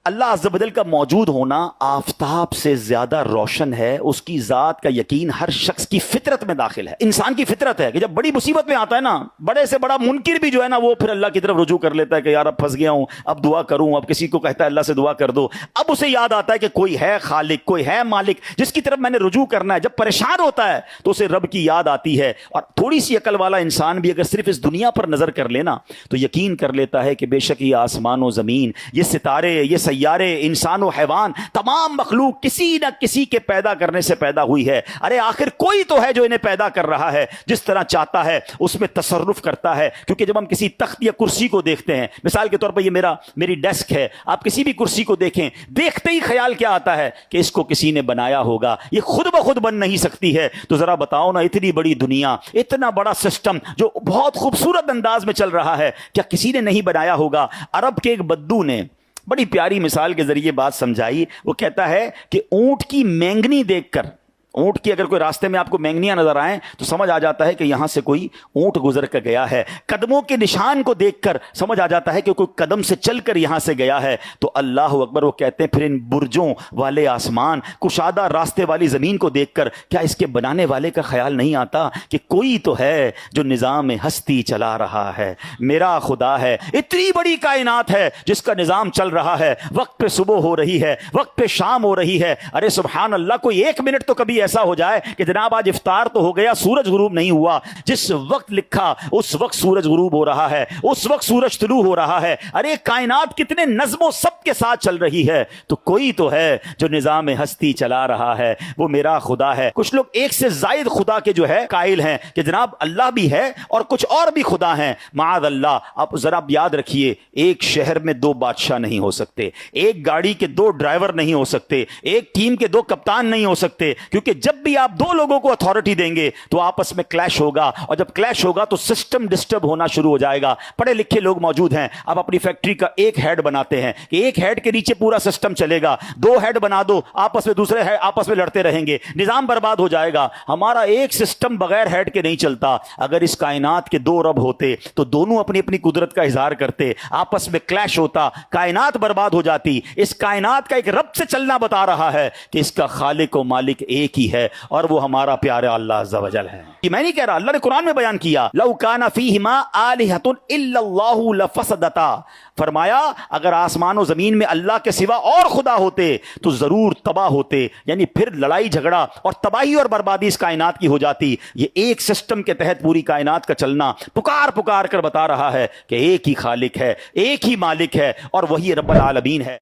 اللہ عز و جل کا موجود ہونا آفتاب سے زیادہ روشن ہے، اس کی ذات کا یقین ہر شخص کی فطرت میں داخل ہے۔ انسان کی فطرت ہے کہ جب بڑی مصیبت میں آتا ہے نا، بڑے سے بڑا منکر بھی جو ہے نا وہ پھر اللہ کی طرف رجوع کر لیتا ہے کہ یار اب پھنس گیا ہوں، اب دعا کروں، اب کسی کو کہتا ہے اللہ سے دعا کر دو، اب اسے یاد آتا ہے کہ کوئی ہے خالق، کوئی ہے مالک جس کی طرف میں نے رجوع کرنا ہے۔ جب پریشان ہوتا ہے تو اسے رب کی یاد آتی ہے، اور تھوڑی سی عقل والا انسان بھی اگر صرف اس دنیا پر نظر کر لینا تو یقین کر لیتا ہے کہ بے شک یہ آسمان و زمین، یہ ستارے، یہ سیارے، انسان و حیوان، تمام مخلوق کسی نہ کسی کے پیدا کرنے سے پیدا ہوئی ہے۔ ارے آخر کوئی تو ہے جو انہیں پیدا کر رہا ہے، جس طرح چاہتا ہے اس میں تصرف کرتا ہے۔ کیونکہ جب ہم کسی تخت یا کرسی کو دیکھتے ہیں، مثال کے طور پر یہ میری ڈیسک ہے، آپ کسی بھی کرسی کو دیکھیں، دیکھتے ہی خیال کیا آتا ہے کہ اس کو کسی نے بنایا ہوگا، یہ خود بخود بن نہیں سکتی ہے۔ تو ذرا بتاؤ نا، اتنی بڑی دنیا، اتنا بڑا سسٹم جو بہت خوبصورت انداز میں چل رہا ہے، کیا کسی نے نہیں بنایا ہوگا؟ عرب کے ایک بدو نے بڑی پیاری مثال کے ذریعے بات سمجھائی۔ وہ کہتا ہے کہ اونٹ کی مینگنی دیکھ کر، اونٹ کی اگر کوئی راستے میں آپ کو مینگنیاں نظر آئیں تو سمجھ آ جاتا ہے کہ یہاں سے کوئی اونٹ گزر کر گیا ہے۔ قدموں کے نشان کو دیکھ کر سمجھ آ جاتا ہے کہ کوئی قدم سے چل کر یہاں سے گیا ہے۔ تو اللہ اکبر، وہ کہتے ہیں پھر ان برجوں والے آسمان، کشادہ راستے والی زمین کو دیکھ کر کیا اس کے بنانے والے کا خیال نہیں آتا کہ کوئی تو ہے جو نظام ہستی چلا رہا ہے؟ میرا خدا ہے، اتنی بڑی کائنات ہے جس کا نظام چل رہا ہے، وقت پہ صبح ہو رہی ہے، وقت پہ شام ہو رہی ہے۔ ارے سبحان اللہ، کوئی ایک منٹ تو کبھی ایسا ہو جائے کہ جناب آج افطار تو ہو گیا، سورج غروب نہیں ہوا، جس وقت لکھا اس وقت سورج غروب ہو رہا ہے، اس وقت سورج طلوع ہو رہا ہے۔ ارے کائنات کتنے نظم و ضبط کے ساتھ چل رہی ہے، تو کوئی تو ہے جو نظام ہستی چلا رہا ہے، وہ میرا خدا ہے۔ کچھ لوگ ایک سے زائد خدا کے جو ہے قائل ہیں کہ جناب اللہ بھی ہے اور کچھ اور بھی خدا ہیں۔ معاذ اللہ، آپ ذرا یاد رکھیے، ایک شہر میں دو بادشاہ نہیں ہو سکتے، ایک گاڑی کے دو ڈرائیور نہیں ہو سکتے، ایک ٹیم کے دو کپتان نہیں ہو سکتے، کیونکہ جب بھی آپ دو لوگوں کو اتھارٹی دیں گے تو آپس میں کلیش ہوگا، اور جب کلیش ہوگا تو سسٹم ڈسٹرب ہونا شروع ہو جائے گا۔ پڑھے لکھے لوگ موجود ہیں، آپ اپنی فیکٹری کا ایک ہیڈ بناتے ہیں کہ ایک ہیڈ کے نیچے پورا سسٹم چلے گا، دو ہیڈ بنا دو، آپس میں دوسرے ہیڈ آپس میں لڑتے رہیں گے، نظام برباد ہو جائے گا۔ ہمارا ایک سسٹم بغیر ہیڈ کے نہیں چلتا۔ اگر اس کائنات کے دو رب ہوتے تو دونوں اپنی اپنی قدرت کا اظہار کرتے، آپس میں کلیش ہوتا، کائنات برباد ہو جاتی۔ اس کائنات کا ایک رب سے چلنا بتا رہا ہے کہ اس کا خالق و مالک ایک ہی ہے، اور وہ ہمارا پیارا اللہ عز و جل ہے۔ یہ میں نہیں کہہ رہا، اللہ نے قرآن میں بیان کیا، لو کان فیہما آلہۃ الا اللہ لفسدتا، فرمایا اگر آسمان و زمین میں اللہ کے سوا اور خدا ہوتے تو ضرور تباہ ہوتے، یعنی پھر لڑائی جھگڑا اور تباہی اور بربادی اس کائنات کی ہو جاتی۔ یہ ایک سسٹم کے تحت پوری کائنات کا چلنا پکار پکار کر بتا رہا ہے کہ ایک ہی خالق ہے، ایک ہی مالک ہے، اور وہی رب العالمین ہے۔